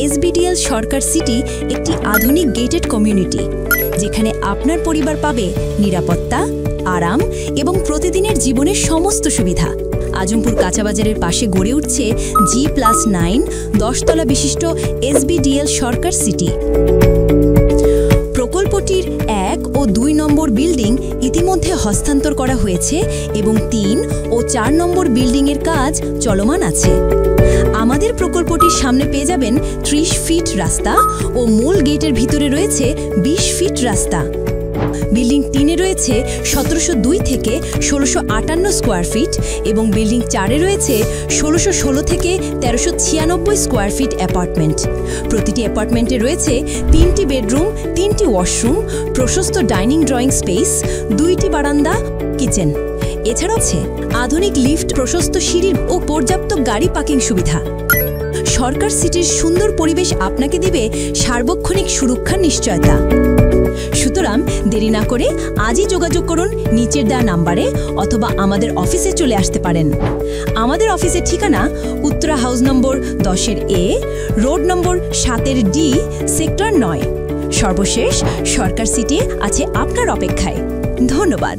এসবিডিএল সরকার city একটি আধুনিক gated community, যেখানে আপনার পরিবার পাবে নিরাপত্তা, আরাম এবং প্রতিদিনের জীবনের সমস্ত সুবিধা। আজমপুর কাঁচাবাজারের পাশে গড়ে উঠছে G+9 10তলা বিশিষ্ট এসবিডিএল সরকার সিটি। প্রকল্পটির 1 ও 2 নম্বর বিল্ডিং ইতিমধ্যে হস্তান্তর করা হয়েছে এবং 3 ও 4 নম্বর বিল্ডিংয়ের কাজ চলমান আছে। আমাদের প্রকল্পটির সামনে পেয়ে যাবেন 30 ফিট রাস্তা ও মূল গেটের ভিতরে রয়েছে 20 ফিট রাস্তা। বিল্ডিং 3-এ রয়েছে 1702 থেকে 1658 স্কোয়ার ফিট এবং বিল্ডিং 4-এ রয়েছে 1616 থেকে 1396 স্কোয়ার ফিট অ্যাপার্টমেন্ট। প্রতিটি অ্যাপার্টমেন্টে রয়েছে 3টি বেডরুম, 3টি ওয়াশরুম, প্রশস্ত ডাইনিং ড্রয়িং স্পেস, 2টি বারান্দা, কিচেন। এছাড়াও আছে আধুনিক লিফট, প্রশস্ত সিঁড়ি ও পর্যাপ্ত গাড়ি পার্কিং সুবিধা। সরকার সিটির সুন্দর পরিবেশ আপনাকে দিবে সার্বক্ষণিক সুরক্ষার নিশ্চয়তা। সুতরাং দেরি না করে আজই যোগাযোগ করুন নিচের দেওয়া নাম্বারে, অথবা আমাদের অফিসে চলে আসতে পারেন। আমাদের অফিসের ঠিকানা উত্তরা হাউস নম্বর 10-এর A, রোড নম্বর 7-এর D, সেক্টর 9। সর্বশেষ সরকার সিটি আছে আপনার অপেক্ষায়। ধন্যবাদ।